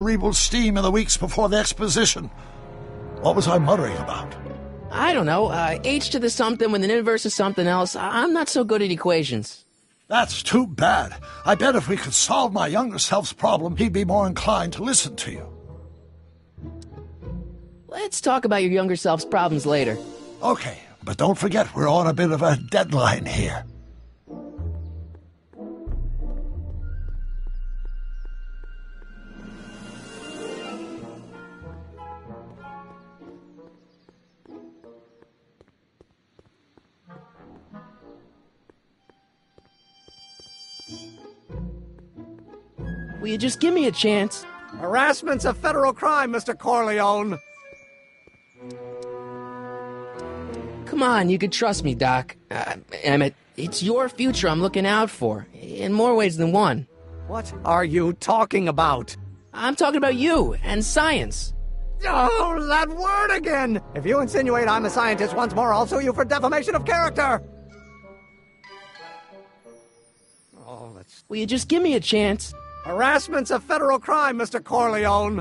cerebral steam in the weeks before the exposition. What was I muttering about? I don't know. H to the something when the inverse is something else. I'm not so good at equations. That's too bad. I bet if we could solve my younger self's problem, he'd be more inclined to listen to you. Let's talk about your younger self's problems later. Okay, but don't forget we're on a bit of a deadline here. Will you just give me a chance? Harassment's a federal crime, Mr. Corleone. Come on, you can trust me, Doc. Emmett, it's your future I'm looking out for, in more ways than one. What are you talking about? I'm talking about you and science. Oh, that word again! If you insinuate I'm a scientist once more, I'll sue you for defamation of character! Oh, that's... Will you just give me a chance? Harassment's a federal crime, Mr. Corleone.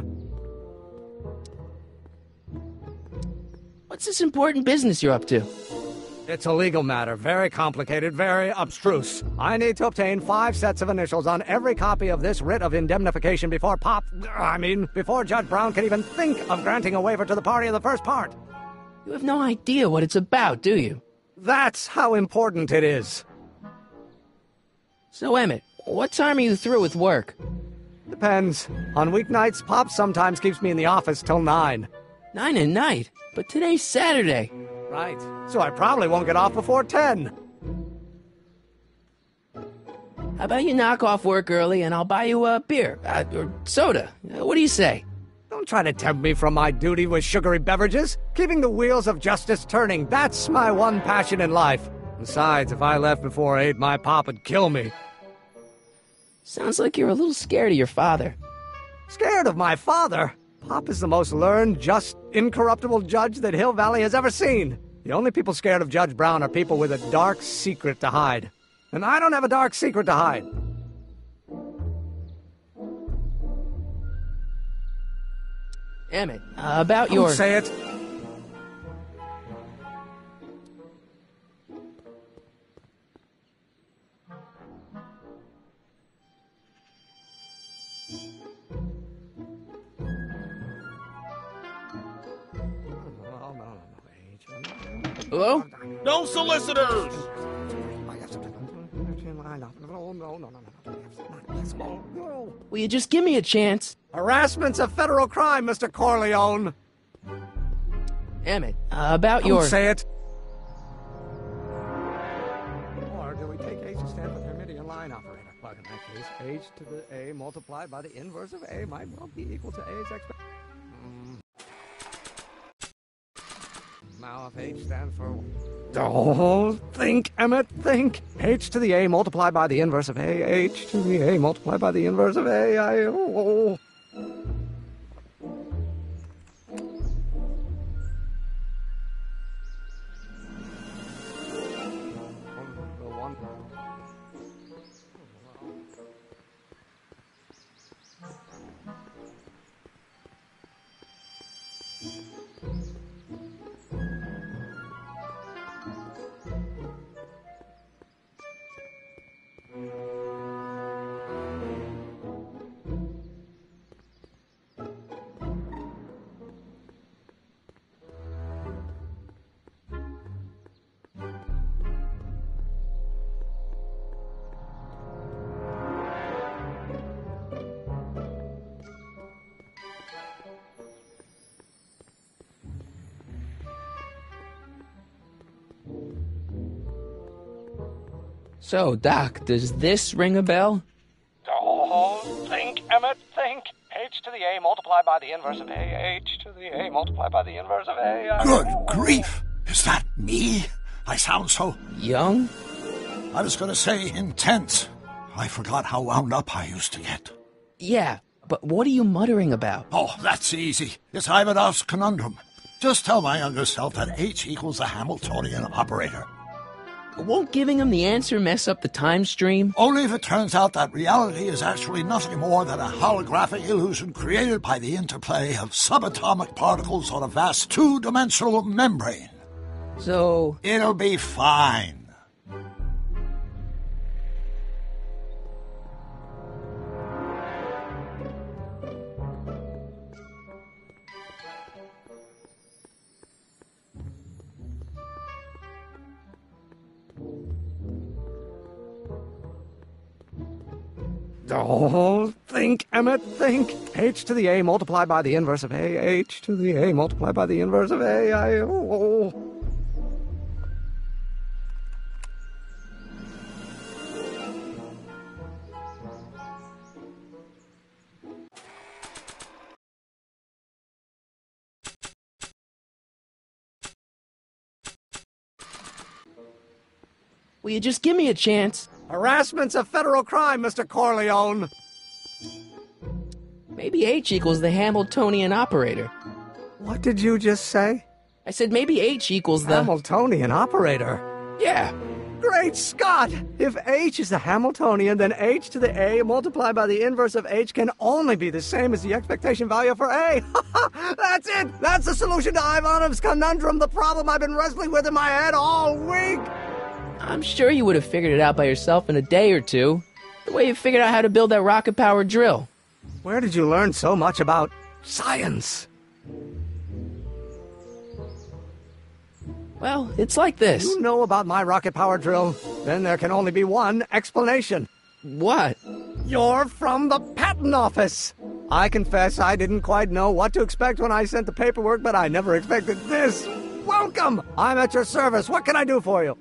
What's this important business you're up to? It's a legal matter, very complicated, very abstruse. I need to obtain 5 sets of initials on every copy of this writ of indemnification before before Judge Brown can even think of granting a waiver to the party of the first part. You have no idea what it's about, do you? That's how important it is. So, Emmett, what time are you through with work? Depends. On weeknights, Pop sometimes keeps me in the office till 9. 9 at night? But today's Saturday. Right. So I probably won't get off before 10. How about you knock off work early and I'll buy you a beer, or soda. What do you say? Don't try to tempt me from my duty with sugary beverages. Keeping the wheels of justice turning, that's my one passion in life. Besides, if I left before 8, my pop would kill me. Sounds like you're a little scared of your father. Scared of my father? Pop is the most learned, just, incorruptible judge that Hill Valley has ever seen. The only people scared of Judge Brown are people with a dark secret to hide. And I don't have a dark secret to hide. Emmett, about your... Don't say it. Hello? No solicitors! Will you just give me a chance? Harassment's a federal crime, Mr. Corleone. Emmett, about your... Don't say it. Or do we take H to stand for the Hermitian line operator? But in that case, H to the A multiplied by the inverse of A might well be equal to A's exponent. Now if H stands for... Oh, think, Emmett, think. H to the A multiplied by the inverse of A. H to the A multiplied by the inverse of A. So, Doc, does this ring a bell? Oh, think, Emmett, think. H to the A multiplied by the inverse of A. H to the A multiplied by the inverse of A. Good grief! Is that me? I sound so... Young? I was going to say intense. I forgot how wound up I used to get. Yeah, but what are you muttering about? Oh, that's easy. It's Ivanov's conundrum. Just tell my younger self that H equals the Hamiltonian operator. Won't giving him the answer mess up the time stream? Only if it turns out that reality is actually nothing more than a holographic illusion created by the interplay of subatomic particles on a vast two-dimensional membrane. So... It'll be fine. Oh, think, Emmett, think. H to the A multiplied by the inverse of A. H to the A multiplied by the inverse of A. Will you just give me a chance? Harassment's a federal crime, Mr. Corleone. Maybe H equals the Hamiltonian operator. What did you just say? I said maybe H equals the... Hamiltonian operator. Yeah. Great Scott! If H is the Hamiltonian, then H to the A multiplied by the inverse of H can only be the same as the expectation value for A. That's it! That's the solution to Ivanov's conundrum, the problem I've been wrestling with in my head all week! I'm sure you would have figured it out by yourself in a day or two. The way you figured out how to build that rocket-powered drill. Where did you learn so much about science? Well, it's like this. You know about my rocket-powered drill? Then there can only be one explanation. What? You're from the patent office! I confess I didn't quite know what to expect when I sent the paperwork, but I never expected this. Welcome! I'm at your service. What can I do for you?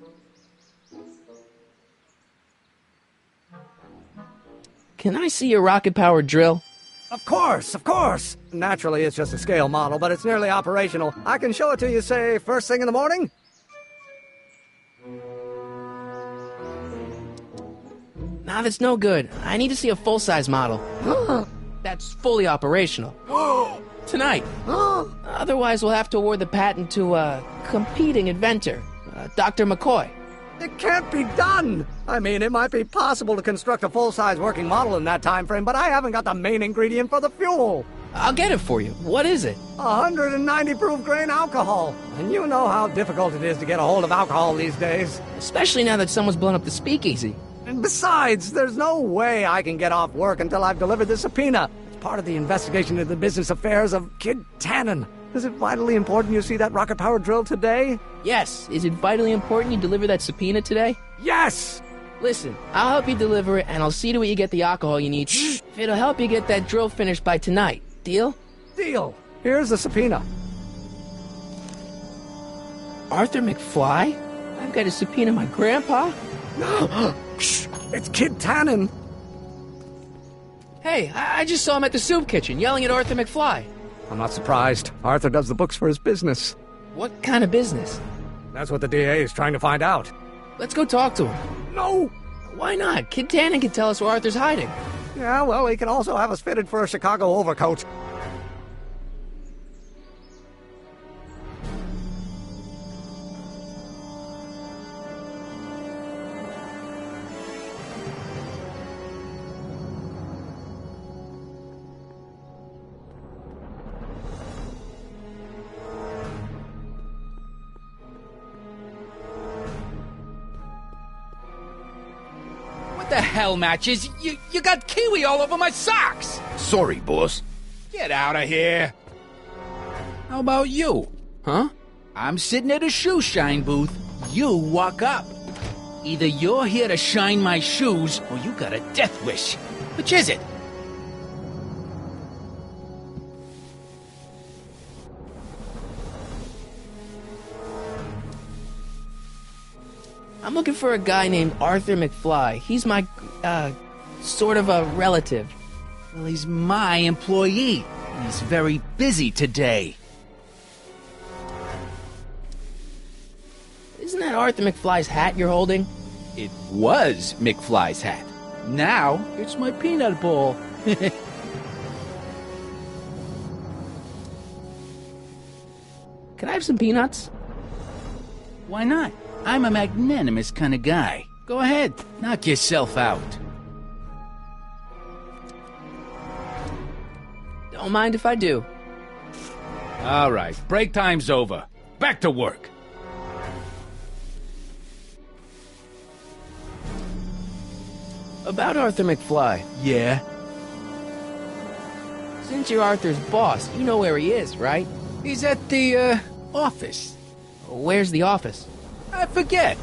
Can I see your rocket-powered drill? Of course, of course. Naturally, it's just a scale model, but it's nearly operational. I can show it to you, say, first thing in the morning? Nah, that's no good. I need to see a full-size model. That's fully operational. Tonight. Otherwise, we'll have to award the patent to a competing inventor, Dr. McCoy. It can't be done! I mean, it might be possible to construct a full-size working model in that time frame, but I haven't got the main ingredient for the fuel. I'll get it for you. What is it? 190 proof grain alcohol. And you know how difficult it is to get a hold of alcohol these days. Especially now that someone's blown up the speakeasy. And besides, there's no way I can get off work until I've delivered the subpoena. It's part of the investigation into the business affairs of Kid Tannen. Is it vitally important you see that rocket-powered drill today? Yes. Is it vitally important you deliver that subpoena today? Yes! Listen, I'll help you deliver it, and I'll see to it you get the alcohol you need. If it'll help you get that drill finished by tonight. Deal? Deal. Here's the subpoena. Arthur McFly? I've got to subpoena my grandpa? Shh! It's Kid Tannen. Hey, I just saw him at the soup kitchen, yelling at Arthur McFly. I'm not surprised. Arthur does the books for his business. What kind of business? That's what the DA is trying to find out. Let's go talk to him. No! Why not? Kid Tannen can tell us where Arthur's hiding. Yeah, well, he can also have us fitted for a Chicago overcoat. What the hell, Matches? You got kiwi all over my socks! Sorry, boss. Get out of here! How about you? Huh? I'm sitting at a shoe shine booth. You walk up. Either you're here to shine my shoes, or you got a death wish. Which is it? I'm looking for a guy named Arthur McFly. He's my, sort of a relative. Well, he's my employee. He's very busy today. Isn't that Arthur McFly's hat you're holding? It was McFly's hat. Now, it's my peanut ball. Can I have some peanuts? Why not? I'm a magnanimous kind of guy. Go ahead, knock yourself out. Don't mind if I do. All right, break time's over. Back to work. About Arthur McFly. Yeah? Since you're Arthur's boss, you know where he is, right? He's at the, office. Where's the office? I forget.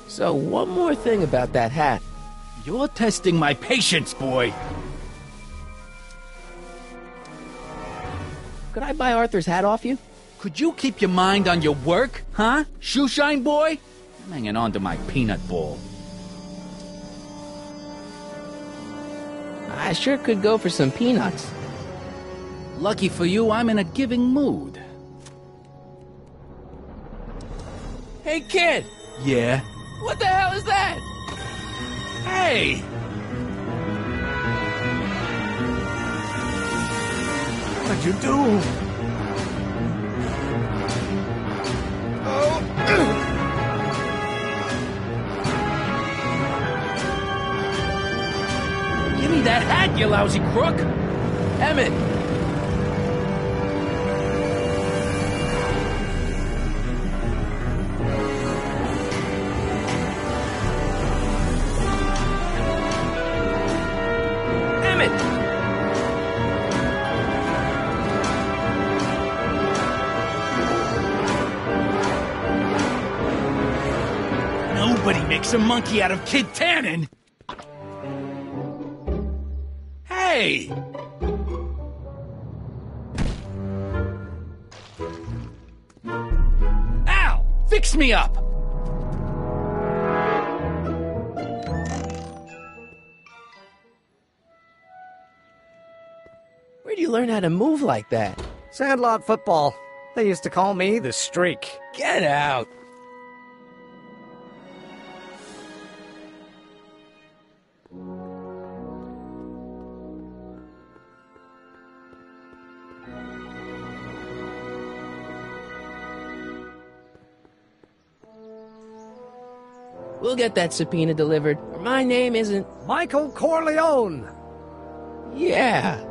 So, one more thing about that hat. You're testing my patience, boy. Could I buy Arthur's hat off you? Could you keep your mind on your work, huh? Shoeshine boy? I'm hanging on to my peanut ball. I sure could go for some peanuts. Lucky for you, I'm in a giving mood. Hey, kid! Yeah? What the hell is that? Hey! What'd you do? Give me that hat, you lousy crook! Emmett! Nobody makes a monkey out of Kid Tannen! Hey! Al! Fix me up! Where'd you learn how to move like that? Sandlot football. They used to call me the Streak. Get out! We'll get that subpoena delivered, or my name isn't... Michael Corleone! Yeah.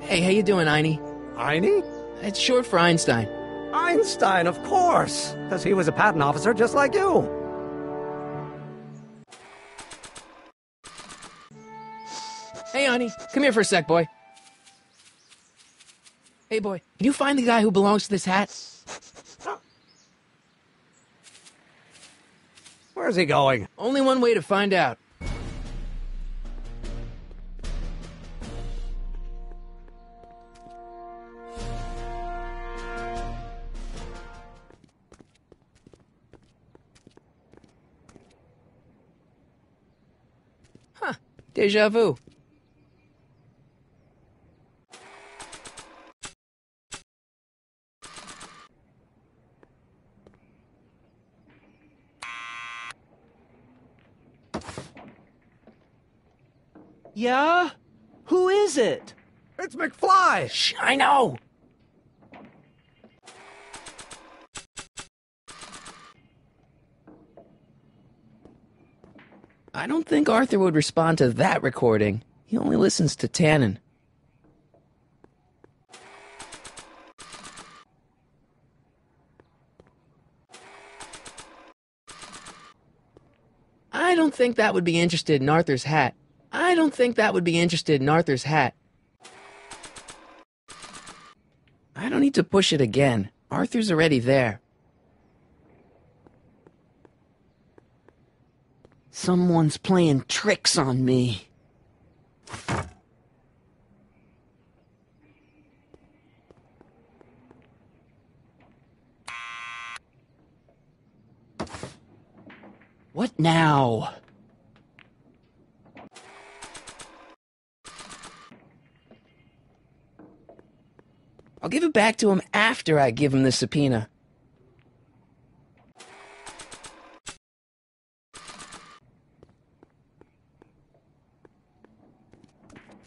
Hey, how you doing, Einie? Einie? It's short for Einstein. Einstein, of course! Because he was a patent officer just like you. Hey, Einie, come here for a sec, boy. Hey, boy, can you find the guy who belongs to this hat? Where's he going? Only one way to find out. Huh. Deja vu. Yeah? Who is it? It's McFly! Shh, I know! I don't think Arthur would respond to that recording. He only listens to Tannen. I don't think that would be interested in Arthur's hat. I don't think that would be interested in Arthur's hat. I don't need to push it again. Arthur's already there. Someone's playing tricks on me. What now? I'll give it back to him after I give him the subpoena.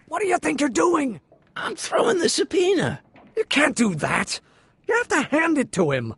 What do you think you're doing? I'm throwing the subpoena. You You can't do that. You have to hand it to him.